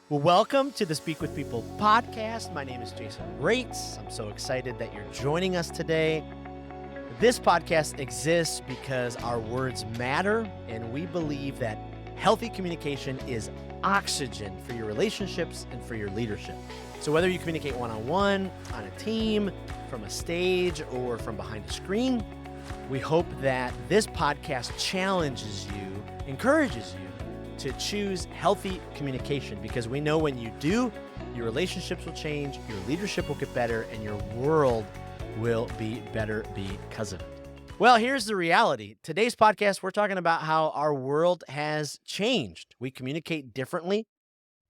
Well, welcome to the Speak with People podcast. My name is Jason Rates. I'm so excited that you're joining us today. This podcast exists because our words matter, and we believe that healthy communication is oxygen for your relationships and for your leadership. So whether you communicate one-on-one, on a team, from a stage, or from behind a screen, we hope that this podcast challenges you, encourages you to choose healthy communication, because we know when you do, your relationships will change, your leadership will get better, and your world will be better because of it. Well, here's the reality. Today's podcast, we're talking about how our world has changed. We communicate differently,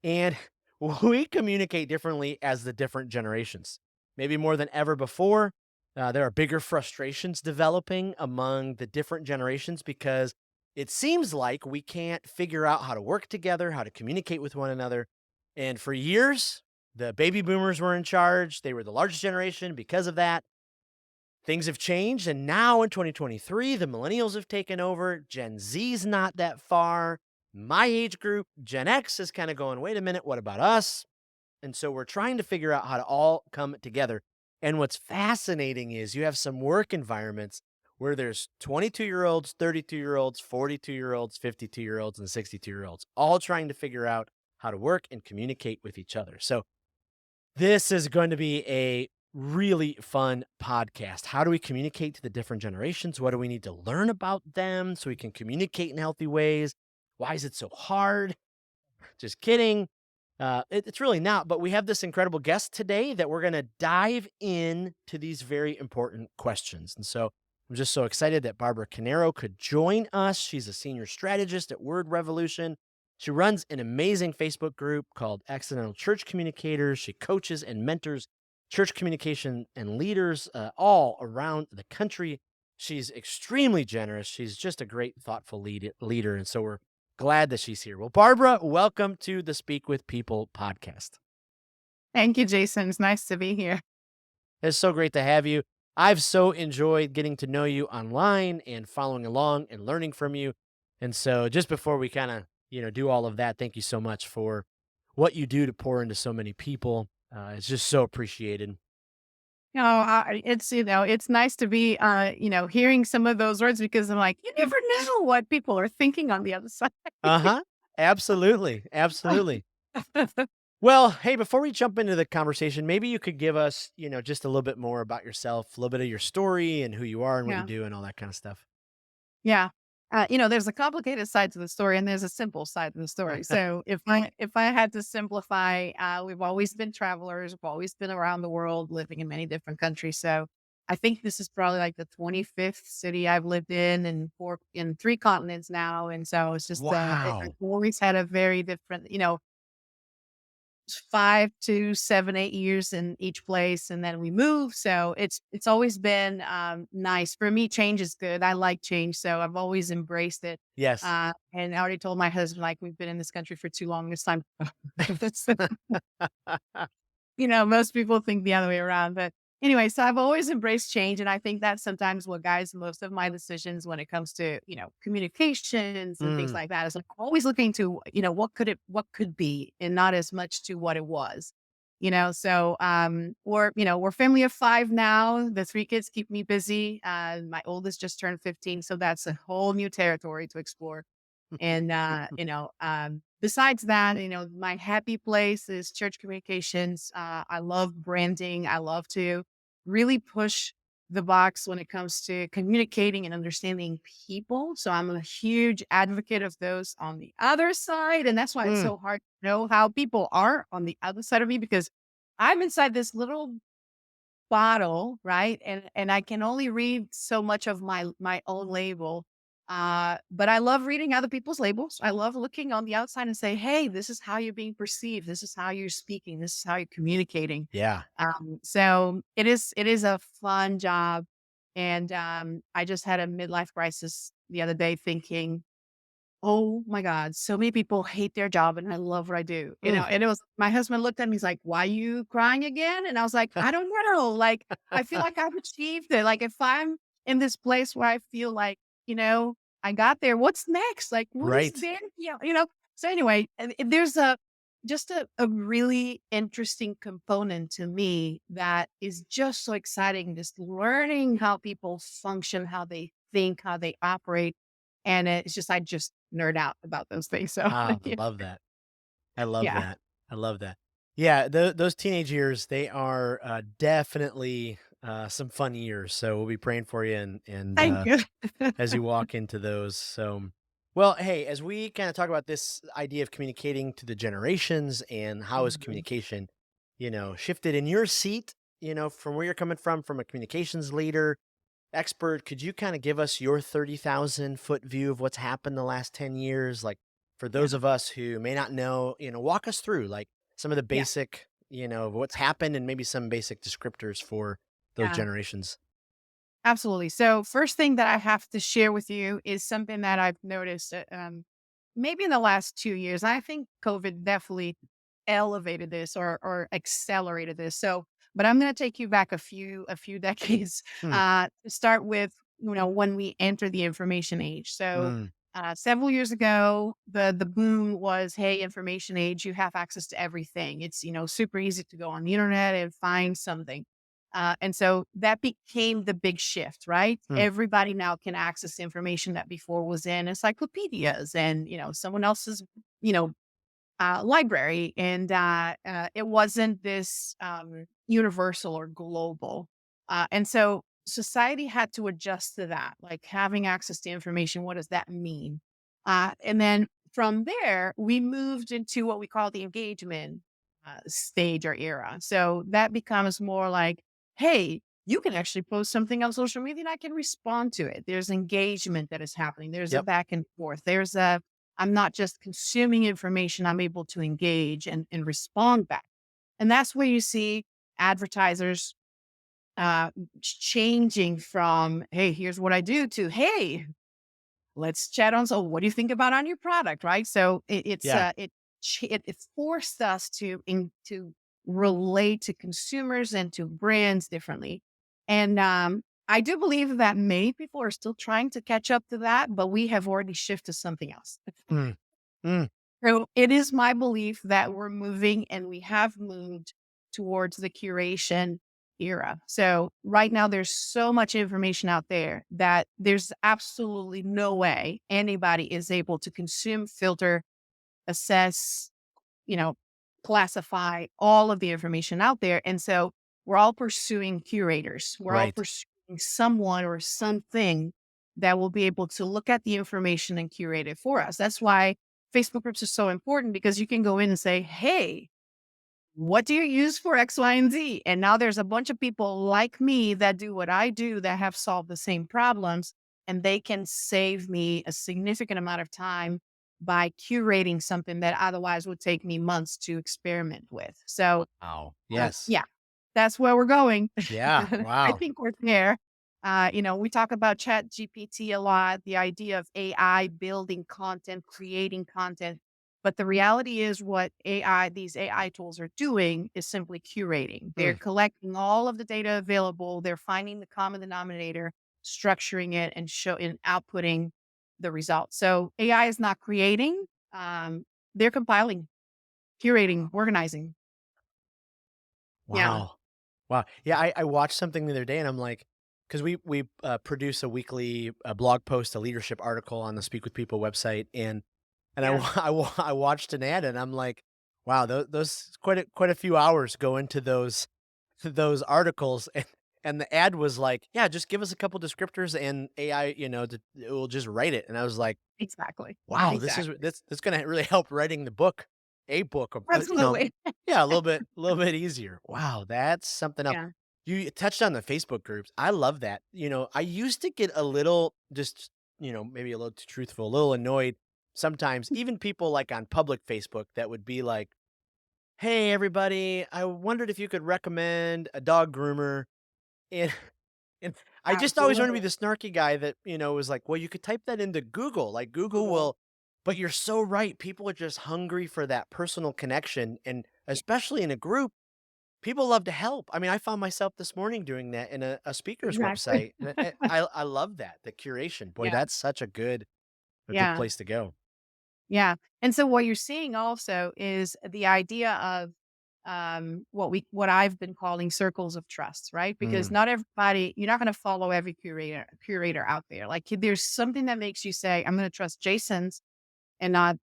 and we communicate differently as the different generations. Maybe more than ever before, there are bigger frustrations developing among the different generations because it seems like we can't figure out how to work together, how to communicate with one another. And for years, the baby boomers were in charge. They were the largest generation because of that. Things have changed. And now in 2023, the millennials have taken over. Gen Z's not that far. My age group, Gen X, is kind of going, wait a minute, what about us? And so we're trying to figure out how to all come together. And what's fascinating is you have some work environments where there's 22-year-olds, 32-year-olds, 42-year-olds, 52-year-olds, and 62-year-olds, all trying to figure out how to work and communicate with each other. So this is going to be a really fun podcast. How do we communicate to the different generations? What do we need to learn about them so we can communicate in healthy ways? Why is it so hard? Just kidding. It's really not, but we have this incredible guest today that we're going to dive into these very important questions. And so I'm just so excited that Barbara Carneiro could join us. She's a senior strategist at Word Revolution. She runs an amazing Facebook group called Accidental Church Communicators. She coaches and mentors church communication and leaders all around the country. She's extremely generous. She's just a great, thoughtful leader. And so we're glad that she's here. Well, Barbara, welcome to the Speak with People podcast. Thank you, Jason. It's nice to be here. It's so great to have you. I've so enjoyed getting to know you online and following along and learning from you. And so just before we kind of, do all of that, thank you so much for what you do to pour into so many people. It's just so appreciated. It's nice to be, hearing some of those words because I'm like, you never know what people are thinking on the other side. Uh-huh. Absolutely. Absolutely. Well, hey, before we jump into the conversation, maybe you could give us, just a little bit more about yourself, a little bit of your story and who you are and what you Yeah. do and all that kind of stuff. Yeah. There's a complicated side to the story and there's a simple side to the story. So if I had to simplify, we've always been travelers. We've always been around the world, living in many different countries. So I think this is probably like the 25th city I've lived in 3 continents now. And so it's just, I've Wow. always had a very different, 5 to 7, 8 years in each place, and then we move. So it's always been nice for me. Change is good. I like change, so I've always embraced it. Yes. And I already told my husband like we've been in this country for too long. It's time. That's- most people think the other way around, but anyway. So I've always embraced change, and I think that's sometimes what guides most of my decisions when it comes to communications and things Mm, like that. Is like always looking to what could be, and not as much to what it was. So we're a family of 5 now. The 3 kids keep me busy. My oldest just turned 15, so that's a whole new territory to explore. And, besides that, my happy place is church communications. I love branding. I love to really push the box when it comes to communicating and understanding people. So I'm a huge advocate of those on the other side. And that's why it's mm, so hard to know how people are on the other side of me, because I'm inside this little bottle, right? And I can only read so much of my own label. But I love reading other people's labels. I love looking on the outside and say, hey, this is how you're being perceived. This is how you're speaking. This is how you're communicating. yeah. So it is a fun job. And I just had a midlife crisis the other day thinking, oh my God, so many people hate their job and I love what I do. Mm. And it was my husband looked at me, he's like, why you crying again? And I was like, I don't know. Like, I feel like I've achieved it. Like if I'm in this place where I feel like, I got there, what's next? Like, what is Right. there? So anyway, and there's just a really interesting component to me that is just so exciting, just learning how people function, how they think, how they operate. And it's just, I just nerd out about those things. So, Ah, I yeah. love that. I love Yeah. that. I love that. Yeah, those teenage years, they are, definitely, some fun years, so we'll be praying for you and, Thank you. as you walk into those, so well, hey, as we kinda talk about this idea of communicating to the generations and how is Mhm. communication, shifted in your seat, from where you're coming from a communications leader, expert, could you kinda give us your 30,000-foot view of what's happened the last 10 years? Like, for those Yeah. of us who may not know, walk us through, like, some of the Yeah. basic, what's happened and maybe some basic descriptors for those Yeah. generations. Absolutely. So, first thing that I have to share with you is something that I've noticed maybe in the last 2 years. I think COVID definitely elevated this or accelerated this. So, but I'm going to take you back a few decades Hmm, to start with. When we enter the information age. So, mm, several years ago, the boom was, hey, information age. You have access to everything. It's super easy to go on the internet and find something. And so that became the big shift, right? mm, Everybody now can access information that before was in encyclopedias and, someone else's, you know, library. And it wasn't this universal or global. And so society had to adjust to that, like having access to information. What does that mean? And then from there, we moved into what we call the engagement stage or era. So that becomes more like, hey, you can actually post something on social media and I can respond to it. There's engagement that is happening. There's a yep, back and forth. I'm not just consuming information, I'm able to engage and respond back. And that's where you see advertisers changing from, hey, here's what I do to, hey, let's chat on. So, what do you think about on your product? Right. So yeah, it forced us to relate to consumers and to brands differently. And I do believe that many people are still trying to catch up to that, but we have already shifted to something else. mm, mm, So it is my belief that we're moving and we have moved towards the curation era. So right now there's so much information out there that there's absolutely no way anybody is able to consume, filter, assess, you know, classify all of the information out there. And so we're all pursuing curators. We're all right, pursuing someone or something that will be able to look at the information and curate it for us. That's why Facebook groups are so important because you can go in and say, hey, what do you use for X, Y, and Z? And now there's a bunch of people like me that do what I do that have solved the same problems, and they can save me a significant amount of time by curating something that otherwise would take me months to experiment with. So, wow, yes, yeah, that's where we're going. yeah, I wow, think we're there. We talk about Chat GPT a lot, the idea of AI building content, creating content. But the reality is what these AI tools are doing is simply curating. They're mm, collecting all of the data available. They're finding the common denominator, structuring it and outputting the results. So AI is not creating. They're compiling, curating, organizing. Yeah. wow. Wow. Yeah, I watched something the other day and I'm like, because we produce a weekly blog post, a leadership article on the Speak with People website, and Yeah. I watched an ad and I'm like, wow, those quite a few hours go into those articles, and the ad was like, yeah, just give us a couple descriptors and AI, it will just write it, and I was like, Exactly. wow, Exactly. this gonna really help writing the book, a book, Absolutely. yeah, a little bit easier. Wow, that's something else. Yeah. You touched on the Facebook groups. I love that. I used to get a little just, maybe a little too truthful, a little annoyed sometimes, even people like on public Facebook that would be like, "Hey, everybody, I wondered if you could recommend a dog groomer." And and I just always want to be Absolutely. the snarky guy that, was like, "Well, you could type that into Google, like, Google Google. will." But you're so right, people are just hungry for that personal connection, and Yeah. especially in a group, people love to help. I mean, I found myself this morning doing that in a speaker's Exactly. website, and I love that, the curation. Boy, Yeah. that's such a good Yeah. place to go. Yeah. And so what you're seeing also is the idea of what I've been calling circles of trust, right? Because Mm, not everybody, you're not going to follow every curator out there. Like there's something that makes you say, I'm going to trust Jason's and not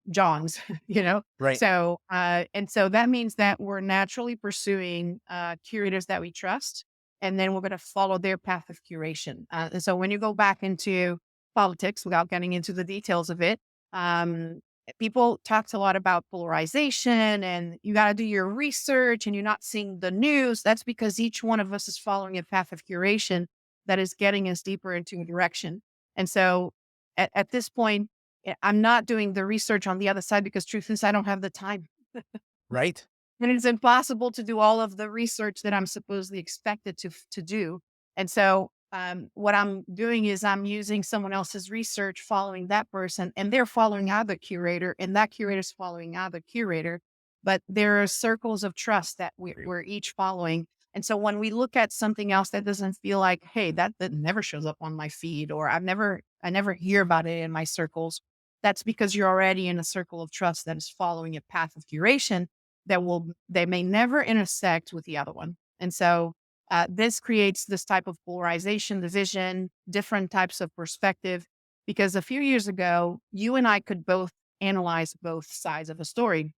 John's, you know? right. So and so that means that we're naturally pursuing curators that we trust, and then we're going to follow their path of curation. And so when you go back into politics, without getting into the details of it, um, people talked a lot about polarization and you got to do your research and you're not seeing the news. That's because each one of us is following a path of curation that is getting us deeper into a direction. And so at this point, I'm not doing the research on the other side because truth is I don't have the time. Right. And it's impossible to do all of the research that I'm supposedly expected to do. And so what I'm doing is I'm using someone else's research, following that person, and they're following other curator, and that curator's following other curator. But there are circles of trust that we're each following. And so when we look at something else that doesn't feel like, hey, that never shows up on my feed, or I never hear about it in my circles, that's because you're already in a circle of trust that is following a path of curation they may never intersect with the other one. And so this creates this type of polarization, division, different types of perspective. Because a few years ago, you and I could both analyze both sides of a story.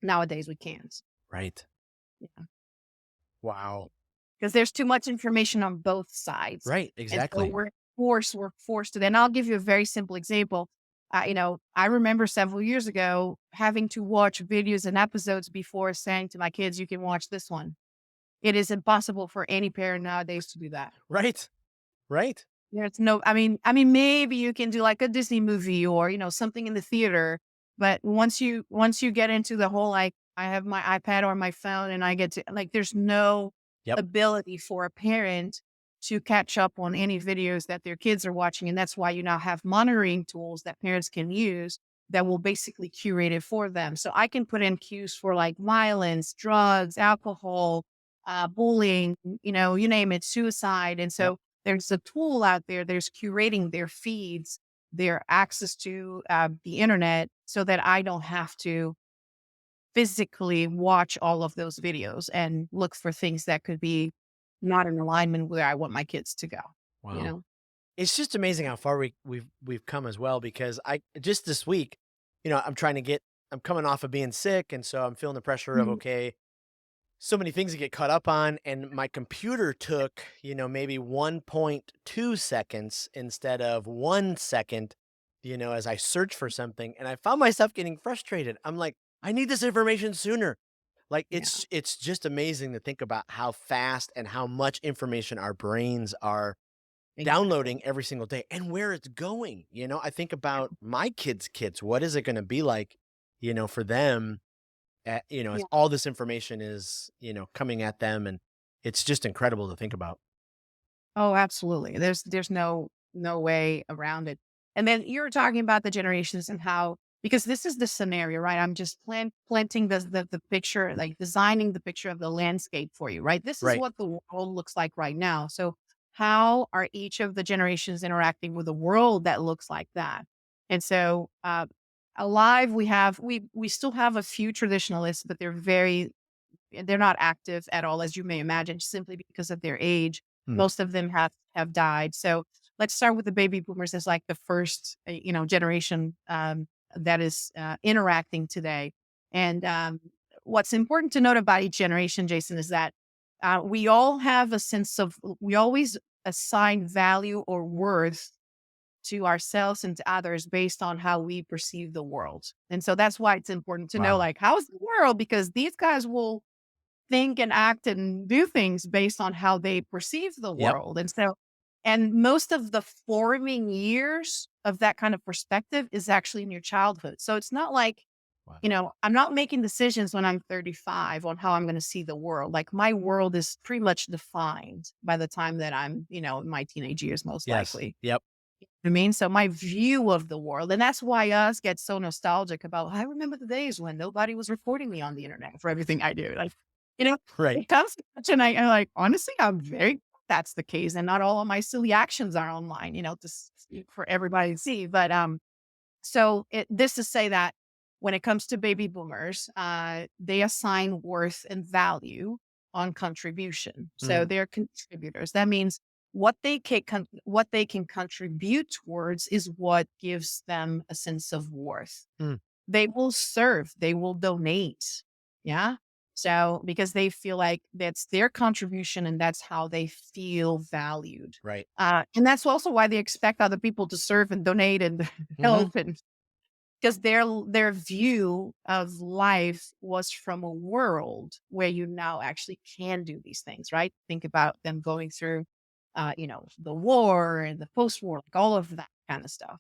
Nowadays, we can't. Right. Yeah. Wow. Because there's too much information on both sides. Right. And so Exactly. we're forced to. And I'll give you a very simple example. I remember several years ago having to watch videos and episodes before saying to my kids, you can watch this one. It is impossible for any parent nowadays to do that. Right. Right. There's no, maybe you can do like a Disney movie or, something in the theater. But once you get into the whole, like, I have my iPad or my phone and I get to, like, there's no Yep. ability for a parent to catch up on any videos that their kids are watching. And that's why you now have monitoring tools that parents can use that will basically curate it for them. So I can put in cues for like violence, drugs, alcohol, bullying, you name it, suicide. And Yep. so there's a tool out there, there's curating their feeds, their access to the internet so that I don't have to physically watch all of those videos and look for things that could be not in alignment where I want my kids to go, you Wow. know? It's just amazing how far we've come as well because I just this week, I'm coming off of being sick and so I'm feeling the pressure of Mhm. okay, so many things to get caught up on and my computer took, maybe 1.2 seconds instead of 1 second, as I search for something and I found myself getting frustrated. I'm like, I need this information sooner. Like Yeah, it's just amazing to think about how fast and how much information our brains are exactly. downloading every single day and where it's going. I think about my kids. What is it going to be like, for them, as Yeah. all this information is, coming at them and it's just incredible to think about. Oh, absolutely. There's no way around it. And then you're talking about the generations and how because this is the scenario, right? I'm just planting the picture, like designing the picture of the landscape for you, right? This is Right. what the world looks like right now. So how are each of the generations interacting with a world that looks like that? And so alive, we still have a few traditionalists, but they're not active at all, as you may imagine, simply because of their age. Hmm. Most of them have died. So let's start with the baby boomers as like the first, generation that is interacting today. And what's important to note about each generation, Jason, is that we all have a sense of we always assign value or worth to ourselves and to others based on how we perceive the world. And so that's why it's important to know, Wow. like, how's the world? Because these guys will think and act and do things based on how they perceive the Yep. world. And most of the forming years of that kind of perspective is actually in your childhood. So it's not like, Wow. I'm not making decisions when I'm 35 on how I'm going to see the world. Like my world is pretty much defined by the time that I'm, in my teenage years, most Yes. likely. Yep. I mean, so my view of the world, and that's why us get so nostalgic about. I remember the days when nobody was reporting me on the internet for everything I do. Like, you know, Right. it comes to such a night, and like honestly, I'm very that's the case, and not all of my silly actions are online. For everybody to see. But This to say that when it comes to baby boomers, they assign worth and value on contribution. So Mm, they're contributors. That means what they can contribute towards is what gives them a sense of worth. mm, They will serve, they will donate. Yeah. So because they feel like that's their contribution and that's how they feel valued. right. And that's also why they expect other people to serve and donate and Hmm. help, and because their view of life was from a world where you now actually can do these things, right? Think about them going through, the war and the post-war, like all of that kind of stuff.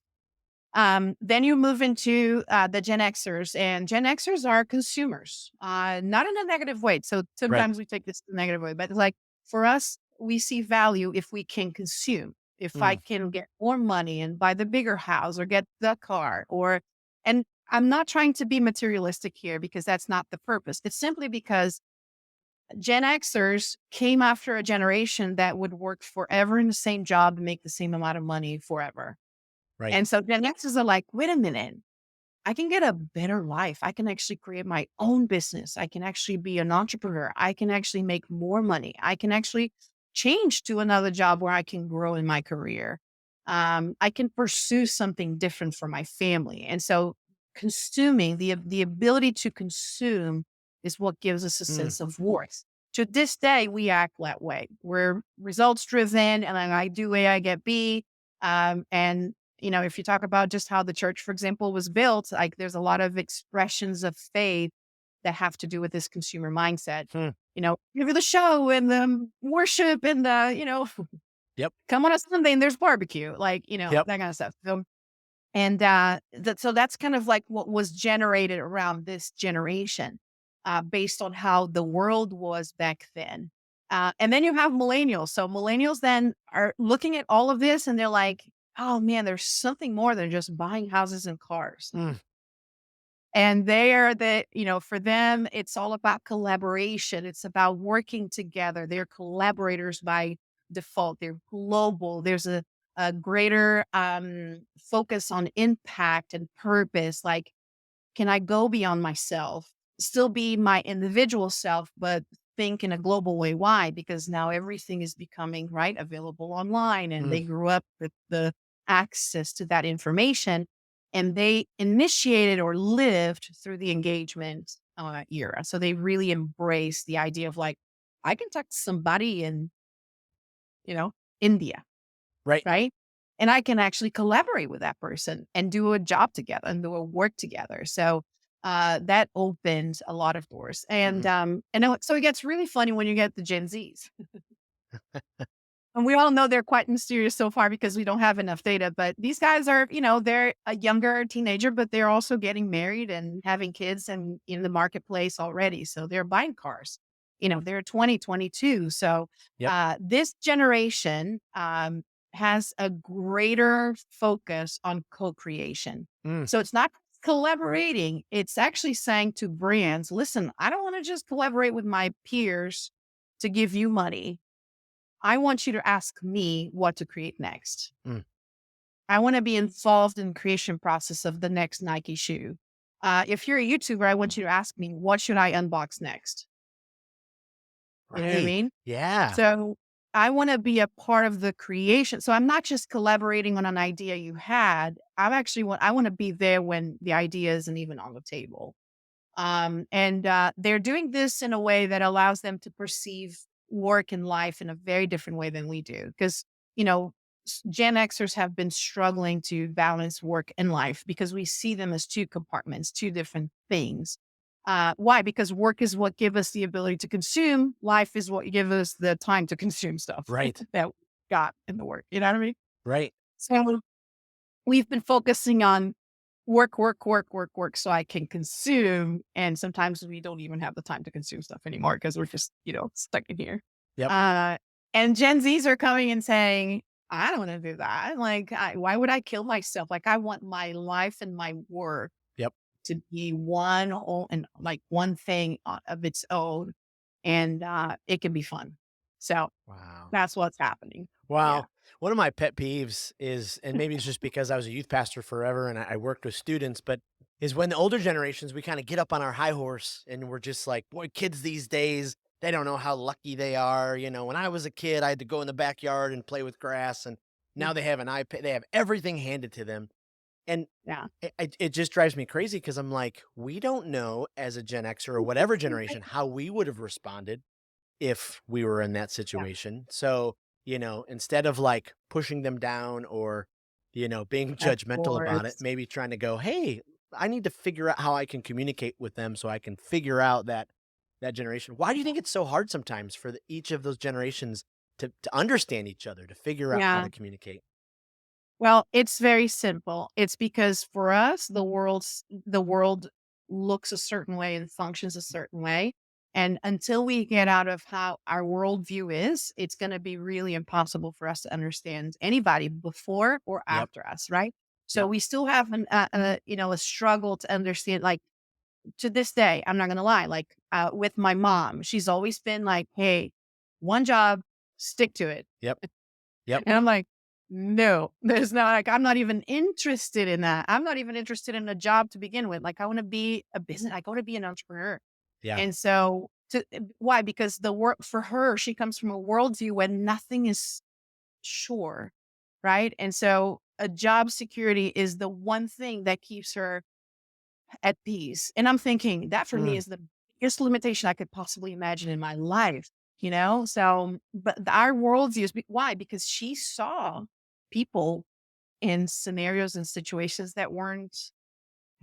Then you move into the Gen Xers, and Gen Xers are consumers, not in a negative way. So Right. sometimes we take this the negative way, but like for us, we see value if we can consume. If I Mm, can get more money and buy the bigger house or get the car, and I'm not trying to be materialistic here because that's not the purpose. It's simply because Gen Xers came after a generation that would work forever in the same job and make the same amount of money forever. right. And so Gen Xers are like, wait a minute, I can get a better life. I can actually create my own business. I can actually be an entrepreneur. I can actually make more money. I can actually change to another job where I can grow in my career. I can pursue something different for my family. And so consuming the ability to consume is what gives us a Mm, sense of worth. To this day, we act that way. We're results driven, and then I do A, I get B. And if you talk about just how the church, for example, was built, like there's a lot of expressions of faith that have to do with this consumer mindset. hmm. Give you the show and the worship and Yep. come on a Sunday and there's barbecue, Yep. that kind of stuff. So that's kind of like what was generated around this generation, based on how the world was back then. And then you have millennials. So millennials then are looking at all of this and they're like, oh man, there's something more than just buying houses and cars. Mm, And they are for them, it's all about collaboration. It's about working together. They're collaborators by default. They're global. There's a greater focus on impact and purpose. Like, can I go beyond myself, still be my individual self, but think in a global way? Why? Because now everything is becoming right available online, and mm, they grew up with the access to that information, and they initiated or lived through the engagement era. So they really embrace the idea of like, I can talk to somebody in, India, right. right? And I can actually collaborate with that person and do a job together and do a work together. So that opens a lot of doors. Hmm. So it gets really funny when you get the Gen Zs. And we all know they're quite mysterious so far because we don't have enough data. But these guys are, they're a younger teenager, but they're also getting married and having kids and in the marketplace already. So they're buying cars. They're 20, 22. So Yep. this generation has a greater focus on co creation. Mm, So it's not collaborating, it's actually saying to brands, listen, I don't want to just collaborate with my peers to give you money. I want you to ask me what to create next. mm. I want to be involved in the creation process of the next Nike shoe. If you're a YouTuber, I want you to ask me, what should I unbox next? You know what I Right. mean? Yeah. So I want to be a part of the creation. So I'm not just collaborating on an idea you had. I want to be there when the idea isn't even on the table. And they're doing this in a way that allows them to perceive work and life in a very different way than we do. Because, you know, Gen Xers have been struggling to balance work and life because we see them as two compartments, two different things. Why? Because work is what gives us the ability to consume. Life is what gives us the time to consume stuff Right. that we got in the work. You know what I mean? Right. So we've been focusing on work, work, work, work, work, so I can consume. And sometimes we don't even have the time to consume stuff anymore because we're just, stuck in here. Yep. Uh, and Gen Zs are coming and saying, I don't want to do that. Like, why would I kill myself? Like, I want my life and my work Yep. to be one whole and like one thing of its own. And it can be fun. So Wow. that's what's happening. Wow. Yeah. One of my pet peeves is, and maybe it's just because I was a youth pastor forever and I worked with students, but is when the older generations, we kind of get up on our high horse and we're just like, boy, kids these days, they don't know how lucky they are. You know, when I was a kid, I had to go in the backyard and play with grass, and now they have an iPad, they have everything handed to them. And Yeah. it just drives me crazy because I'm like, we don't know as a Gen Xer or whatever generation how we would have responded if we were in that Yeah, situation. So, instead of like pushing them down or, being of judgmental about it, course. maybe trying to go, hey, I need to figure out how I can communicate with them so I can figure out that generation. Why do you think it's so hard sometimes for each of those generations to understand each other, to figure out how Yeah. to communicate? Well, it's very simple. It's because for us, the world looks a certain way and functions a certain way. And until we get out of how our worldview is, it's going to be really impossible for us to understand anybody before or Yep. after us, right? So Yep. we still have a struggle to understand. Like to this day, I'm not going to lie. Like with my mom, she's always been like, "Hey, one job, stick to it." Yep. Yep. And I'm like, no, there's not like, I'm not even interested in that. I'm not even interested in a job to begin with. Like, I want to be a business, I want to be an entrepreneur. Yeah. And so, why? Because the work for her, she comes from a worldview when nothing is sure. Right. And so, a job security is the one thing that keeps her at peace. And I'm thinking that for me Mm, is the biggest limitation I could possibly imagine in my life, you know? So, but our worldview is why? Because she saw people in scenarios and situations that weren't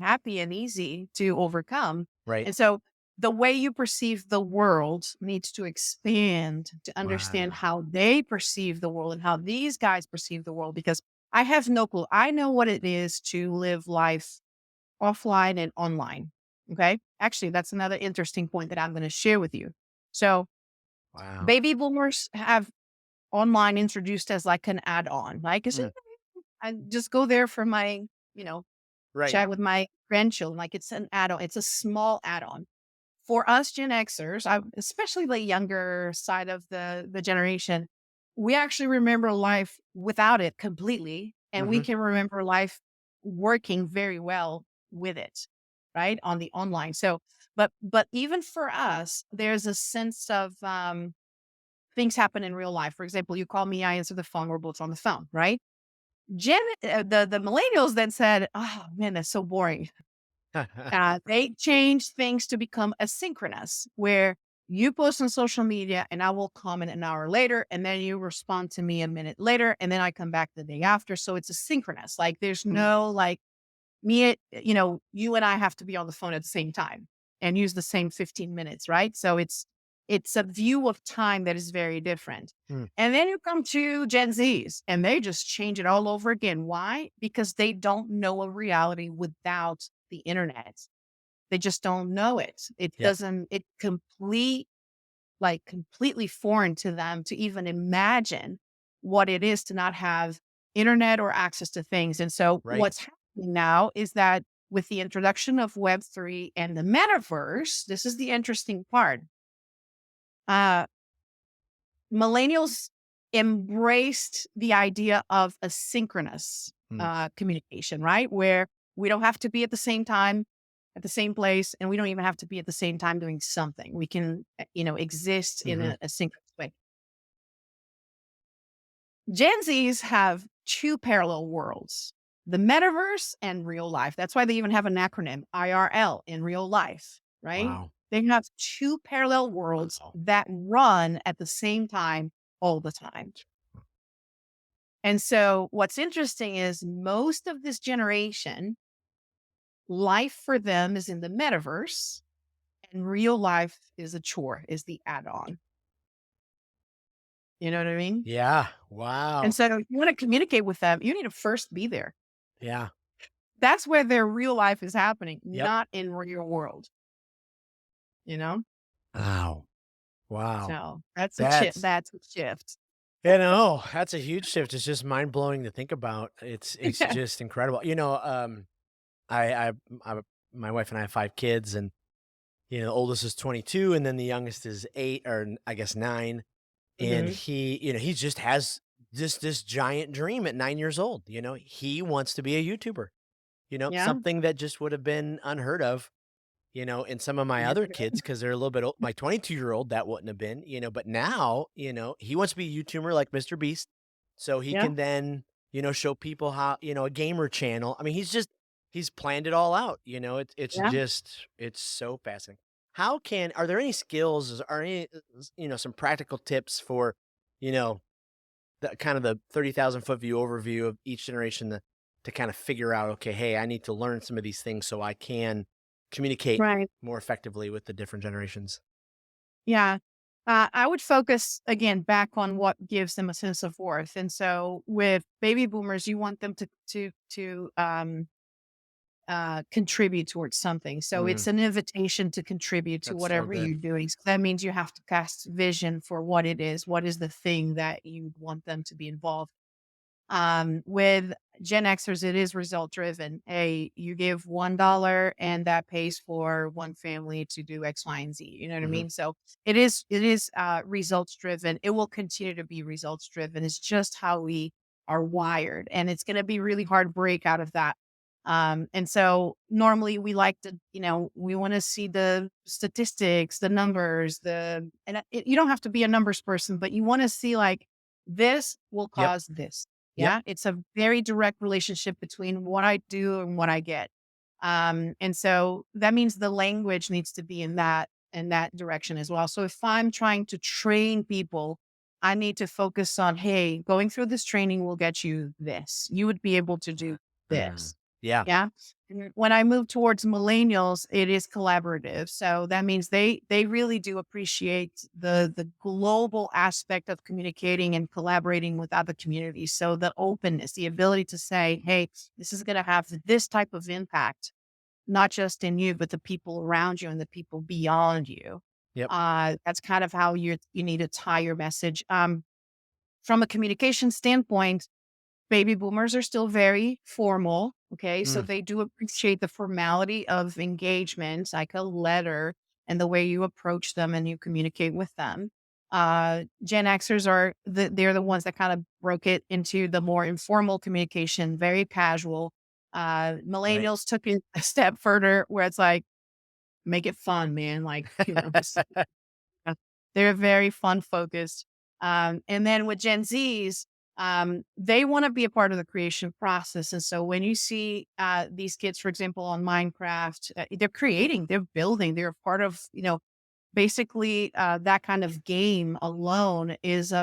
happy and easy to overcome. right. And so the way you perceive the world needs to expand to understand Wow. how they perceive the world and how these guys perceive the world because I have no clue. I know what it is to live life offline and online. Okay. Actually, that's another interesting point that I'm going to share with you. So, Wow. baby boomers have online introduced as like an add on. Like, Mm, I just go there for my, you know, right. chat with my grandchildren. Like, it's an add on, it's a small add on. For us Gen Xers, especially the younger side of the generation, we actually remember life without it completely, and we Hmm. can remember life working very well with it, right on the online. So, but even for us, there's a sense of things happen in real life. For example, you call me, I answer the phone. We're both on the phone, right? The millennials then said, "Oh man, that's so boring." They changed things to become asynchronous, where you post on social media and I will comment an hour later, and then you respond to me a minute later, and then I come back the day after. So it's asynchronous. Like there's no like you and I have to be on the phone at the same time and use the same 15 minutes, right? So it's a view of time that is very different. Mm, And then you come to Gen Zs and they just change it all over again. Why? Because they don't know a reality without the internet. They just don't know it. It yep. doesn't, it completely foreign to them to even imagine what it is to not have internet or access to things. And so Right. what's happening now is that with the introduction of Web3 and the metaverse, this is the interesting part. Uh, Millennials embraced the idea of asynchronous Mm, communication, right? Where we don't have to be at the same time, at the same place, and we don't even have to be at the same time doing something. We can, exist in mhm. a synchronous way. Gen Zs have two parallel worlds, the metaverse and real life. That's why they even have an acronym, IRL, in real life, right? Wow. They have two parallel worlds Wow. that run at the same time all the time. And so what's interesting is most of this generation, life for them is in the metaverse and real life is a chore, is the add-on. You know what I mean? Yeah. And Wow. so if you want to communicate with them, you need to first be there. Yeah. That's where their real life is happening, Yep. not in real world, you know? Wow. Wow. So that's a chip. That's That's a shift. that's a huge shift. It's just mind blowing to think about. It's just incredible. I, I, I, my wife and I have 5 kids, and the oldest is 22, and then the youngest is 8, or I guess 9. And Mhm. he just has this giant dream at 9 years old. He wants to be a YouTuber. Yeah. Something that just would have been unheard of, in some of my Years other ago. kids because they're a little bit old. My 22-year-old, that wouldn't have been, but now, he wants to be a YouTuber like Mr. Beast, so he Yeah. can then, show people how, a gamer channel. I mean, he's planned it all out. Yeah. It's so fascinating. Are there any skills, are any, some practical tips for, you know, the kind of the 30,000-foot view overview of each generation to kind of figure out, okay, hey, I need to learn some of these things so I can communicate Right. more effectively with the different generations. Yeah. I would focus again back on what gives them a sense of worth. And so with baby boomers, you want them to contribute towards something. So Mm, it's an invitation to contribute to that's so whatever good. you're doing. So that means you have to cast vision for what it is. What is the thing that you want them to be involved? With Gen Xers, it is result driven. Hey, you give $1 and that pays for one family to do X, Y, and Z. You know what I Hmm. mean? So it is results driven. It will continue to be results driven. It's just how we are wired. And it's gonna be really hard to break out of that. And so normally we like to, we want to see the statistics, the numbers, you don't have to be a numbers person, but you want to see like this will Yep. cause this. Yep. Yeah. It's a very direct relationship between what I do and what I get. And so that means the language needs to be in that direction as well. So if I'm trying to train people, I need to focus on, hey, going through this training will get you this. You would be able to do Mm, this. yeah. Yeah. And when I move towards millennials, it is collaborative. So that means they really do appreciate the global aspect of communicating and collaborating with other communities. So the openness, the ability to say, hey, this is going to have this type of impact, not just in you, but the people around you and the people beyond you. Yep. That's kind of how you need to tie your message. From a communication standpoint, baby boomers are still very formal. Okay. So Mm, they do appreciate the formality of engagement, like a letter and the way you approach them and you communicate with them. Gen Xers they're the ones that kind of broke it into the more informal communication, very casual. right. Millennials took it a step further where it's like, make it fun, man. Like, they're very fun focused. And then with Gen Zs, they want to be a part of the creation process. And so when you see these kids, for example, on Minecraft, they're creating, they're building, they're a part of, basically that kind of game alone is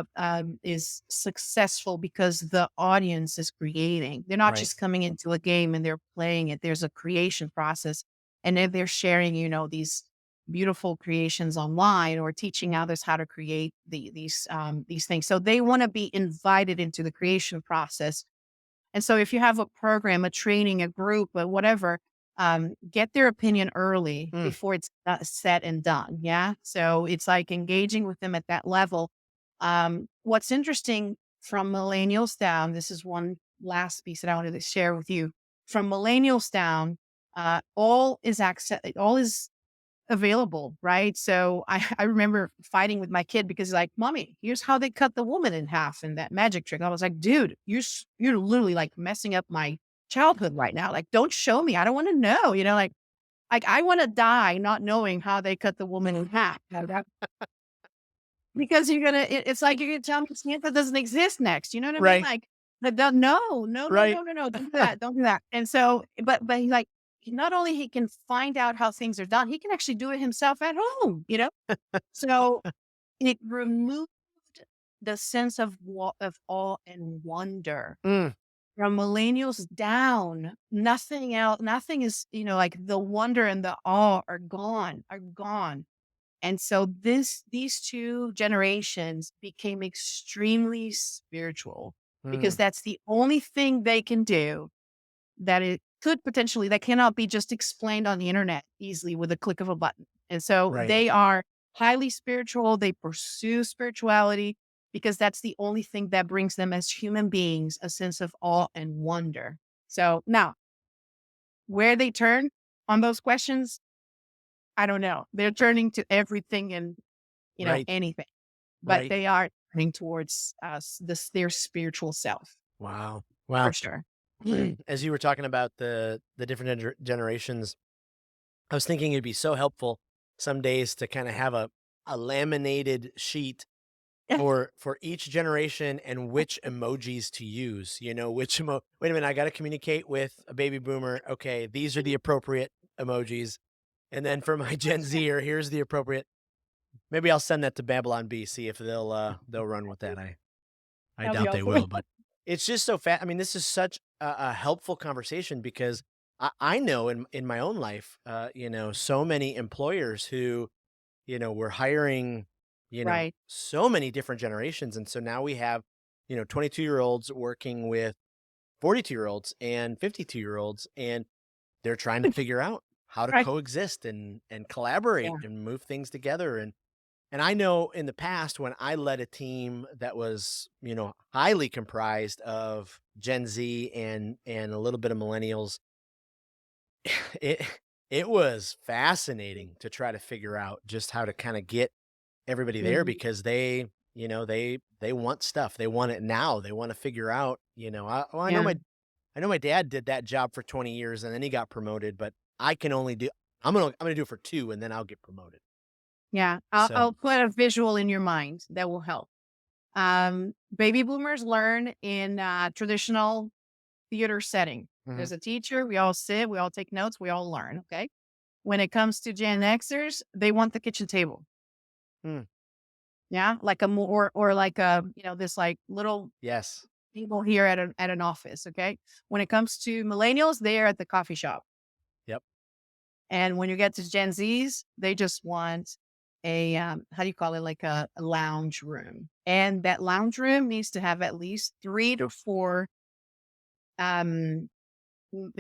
successful because the audience is creating. They're not Right. just coming into a game and they're playing it. There's a creation process, and then they're sharing, these beautiful creations online or teaching others how to create these things. So they want to be invited into the creation process. And so if you have a program, a training, a group, or whatever, get their opinion early Mm, before it's said and done. Yeah. So it's like engaging with them at that level. What's interesting from millennials down, this is one last piece that I wanted to share with you. From millennials down, all is available, right? So I remember fighting with my kid because he's like, "Mommy, here's how they cut the woman in half in that magic trick." I was like, "Dude, you're literally like messing up my childhood right now. Like, don't show me. I don't want to know. Like I want to die not knowing how they cut the woman in half. Because it's like you're gonna tell me Santa doesn't exist next. You know what I mean? right. Like, no, no, no, Right. no, no, no, don't do that, don't do that. And so, but he's like, not only he can find out how things are done, he can actually do it himself at home. So it removed the sense of awe and wonder Mm, from millennials down. Nothing else, nothing is, like the wonder and the awe are gone. And so these two generations became extremely spiritual because mm, that's the only thing they can do that it could potentially that cannot be just explained on the internet easily with a click of a button. And so right. they are highly spiritual. They pursue spirituality because that's the only thing that brings them as human beings a sense of awe and wonder. So now, where they turn on those questions, I don't know. They're turning to everything and Right. anything. But Right. they are. heading towards their spiritual self Wow. for Wow. sure. As you were talking about the different generations, I was thinking it'd be so helpful some days to kind of have a laminated sheet for each generation and which emojis to use. Which wait a minute, I got to communicate with a baby boomer. Okay, these are the appropriate emojis. And then for my Gen Zer, here's the appropriate. Maybe I'll send that to Babylon B, see if they'll run with that. I That'll be doubt they helpful. will, but it's just so fast. I mean, this is such a helpful conversation because I know in my own life, so many employers who, were hiring, Right. so many different generations. And so now we have, 22-year-olds working with 42-year-olds and 52-year-olds, and they're trying to figure out how to Right. coexist and Yeah. collaborate and move things together. And I know in the past when I led a team that was, highly comprised of Gen Z and a little bit of millennials, it it was fascinating to try to figure out just how to kind of get everybody there Mhm. because they want stuff. They want it now. They want to figure out, I know Yeah. my dad did that job for 20 years and then he got promoted, but I can only do I'm gonna do it for 2 and then I'll get promoted. Yeah. I'll So, put a visual in your mind that will help. Baby boomers learn in traditional theater setting. mhm, There's a teacher, we all sit, we all take notes, we all learn. Okay. When it comes to Gen Xers, they want the kitchen table. mm, Yeah. Like a more, or like a, this like little yes. table here at an office. Okay. When it comes to millennials, they are at the coffee shop. Yep. And when you get to Gen Zs, they just want a, how do you call it? Like a lounge room. And that lounge room needs to have at least 3 to 4, um, what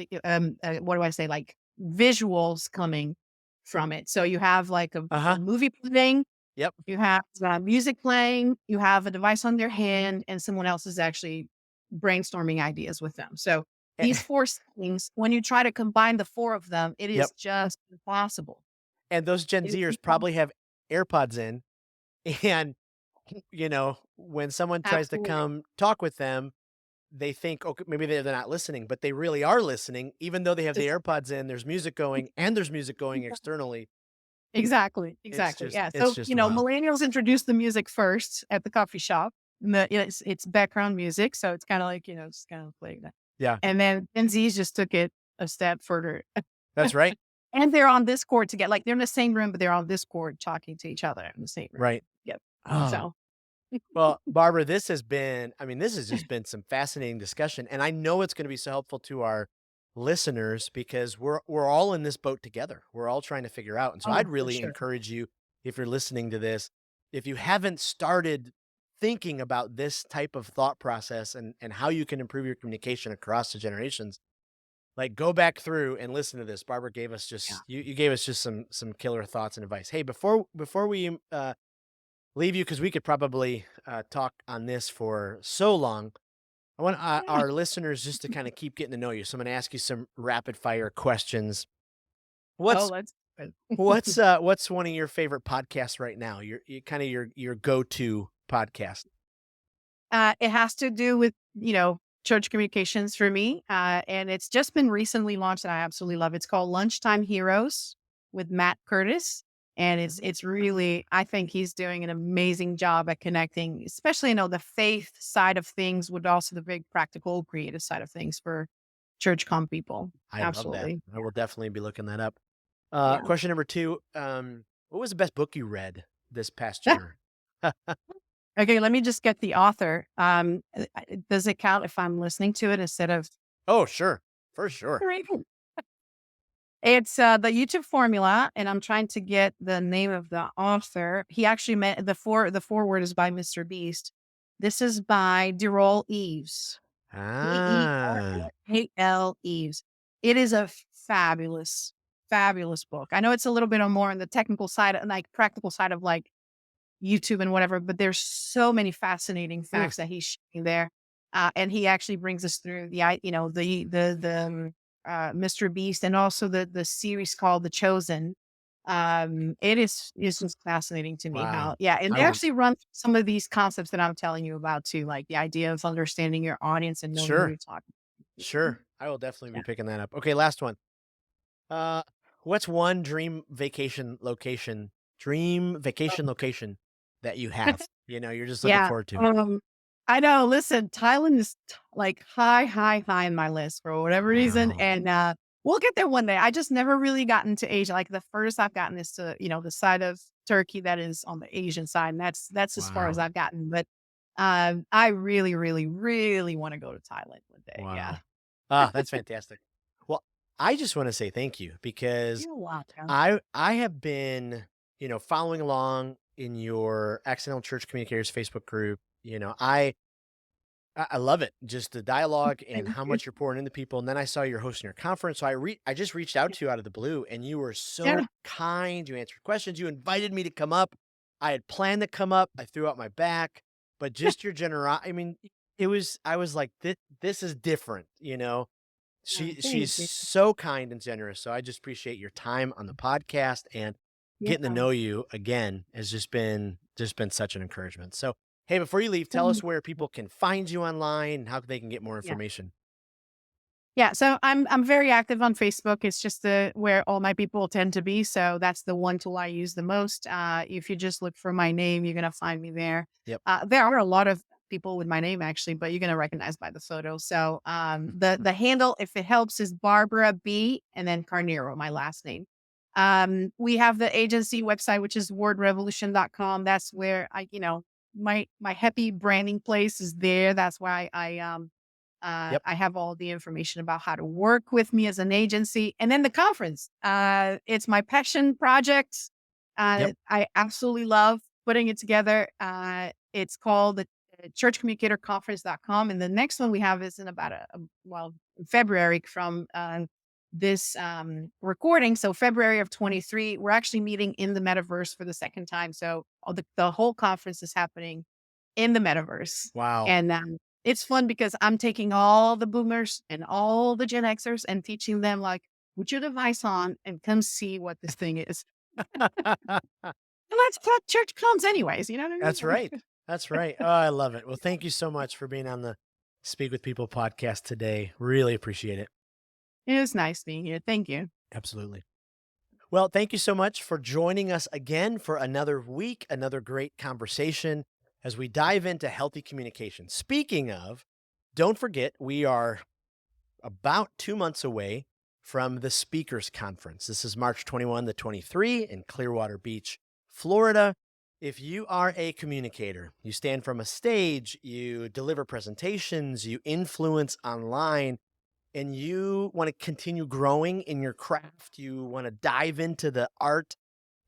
do I say? Like visuals coming from it. So you have like a Uh-huh. movie playing, Yep. you have music playing, you have a device on their hand, and someone else is actually brainstorming ideas with them. So these Eh, 4 things, when you try to combine the 4 of them, it yep. is just impossible. And those Gen It is Zers impossible. probably have AirPods in, and, when someone tries to Absolutely. come talk with them, they think, "Okay, maybe they're not listening," but they really are listening, even though they have the Just AirPods in, there's music going, and there's music going externally. exactly, It's exactly, just yeah. it's So, just wild. millennials introduced the music first at the coffee shop. It's background music, so it's kinda like, just kind of playing that. Yeah, And then Gen Zs just took it a step further. that's right, And they're on Discord together. Like, they're in the same room, but they're on Discord talking to each other in the same room. right. Yep. Oh. So Well, Barbara, this has just been some fascinating discussion, and I know it's gonna be so helpful to our listeners because we're all in this boat together. We're all trying to figure out, and so oh, I'd for really sure. encourage you, if you're listening to this, if you haven't started thinking about this type of thought process and how you can improve your communication across the generations, like, go back through and listen to this. Barbara gave us Yeah. just you gave us just some killer thoughts and advice. Hey, before we, leave you because we could probably talk on this for so long. I want Yeah. our listeners just to kind of keep getting to know you. So I'm going to ask you some rapid fire questions. Oh, What's that's good. what's one of your favorite podcasts right now? Your kind of your go to podcast. It has to do with, church communications for me. And it's just been recently launched and I absolutely love it. It's called Lunchtime Heroes with Matt Curtis. And it's really, I think he's doing an amazing job at connecting, especially, the faith side of things with also the big practical creative side of things for church com people. I love that. Absolutely. I will definitely be looking that up. Yeah. Question number 2. What was the best book you read this past year? Okay, let me just get the author. Does it count if I'm listening to it instead of Oh, sure. For sure. reading? It's the YouTube formula, and I'm trying to get the name of the author. He actually meant the foreword is by Mr. Beast. This is by Derol Eves. Ah. Derol Eves. It is a fabulous, fabulous book. I know it's a little bit more on the technical side, and like practical side of like YouTube and whatever, but there's so many fascinating Hmm. facts that he's sharing there. And he actually brings us through the Mr. Beast and also the series called The Chosen. It's just fascinating to me Wow. how, yeah, and I they will. actually run some of these concepts that I'm telling you about too, like the idea of understanding your audience and knowing who Sure. you're talking to. Mhm. Sure. I will definitely be Yeah. picking that up. Okay, last one. Uh, what's one dream vacation location that you have? You're just looking Yeah. forward to. I know. Listen, Thailand is like high, high, high in my list for whatever reason. Wow. And we'll get there one day. I just never really gotten to Asia. Like the furthest I've gotten is to, the side of Turkey that is on the Asian side. And that's as far as Wow. I've gotten. But I really, really, really want to go to Thailand one day. Yeah. Wow. Ah, that's fantastic. Well, I just want to say thank you because You're welcome. I have been, following along in your Accidental Church Communicators Facebook group. I love it. Just the dialogue and Thank how you. much you're pouring into people. And then I saw you're hosting your conference. So I just reached out to you out of the blue and you were Yeah. so kind. You answered questions. You invited me to come up. I had planned to come up. I threw out my back, but just your generosity. I mean, I was like, this is different. She's Thank you. so kind and generous. So I just appreciate your time on the podcast, and Yeah. getting to know you again has just been such an encouragement. So, hey, before you leave, tell us where people can find you online and how they can get more Yeah. information. Yeah, so I'm very active on Facebook. It's just the where all my people tend to be. So that's the one tool I use the most. If you just look for my name, you're gonna find me there. Yep. There are a lot of people with my name actually, but you're gonna recognize by the photo. So the handle, if it helps, is Barbara B and then Carneiro, my last name. We have the agency website, which is wordrevolution.com. That's where my happy branding place is there. That's why Yep. I have all the information about how to work with me as an agency. And then the conference. It's my passion project. Yep. I absolutely love putting it together. It's called the churchcommunicatorconference.com. And the next one we have is in about in February from this recording. So February of 23, we're actually meeting in the metaverse for the second time. So the whole conference is happening in the metaverse. Wow. And it's fun because I'm taking all the boomers and all the Gen Xers and teaching them like, put your device on and come see what this thing is. And that's what church comes anyways. You know what I That's mean? right. That's right. Oh, I love it. Well, thank you so much for being on the Speak with People podcast today. Really appreciate it. It was nice being here. Thank you. Absolutely. Well, thank you so much for joining us again for another week, another great conversation as we dive into healthy communication. Speaking of, don't forget, we are about 2 months away from the Speakers Conference. This is March 21 to 23 in Clearwater Beach, Florida. If you are a communicator, you stand from a stage, you deliver presentations, you influence online, and you want to continue growing in your craft, you want to dive into the art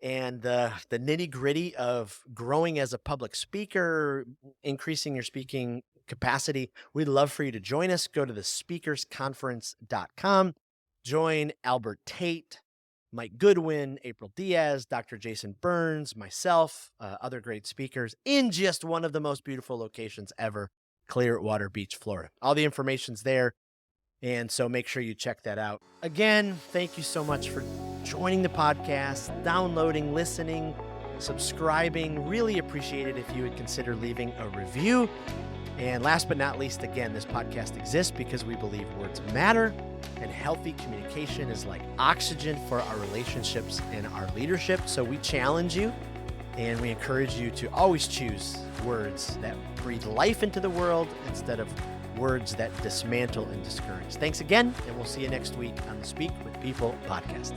and the nitty-gritty of growing as a public speaker, increasing your speaking capacity, we'd love for you to join us. Go to the speakersconference.com. Join Albert Tate, Mike Goodwin, April Diaz, Dr. Jason Burns, myself, other great speakers in just one of the most beautiful locations ever, Clearwater Beach, Florida. All the information's there. And so make sure you check that out. Again, thank you so much for joining the podcast, downloading, listening, subscribing. Really appreciate it if you would consider leaving a review. And last but not least, again, this podcast exists because we believe words matter, and healthy communication is like oxygen for our relationships and our leadership. So we challenge you and we encourage you to always choose words that breathe life into the world instead of words that dismantle and discourage. Thanks again, and we'll see you next week on the Speak with People podcast.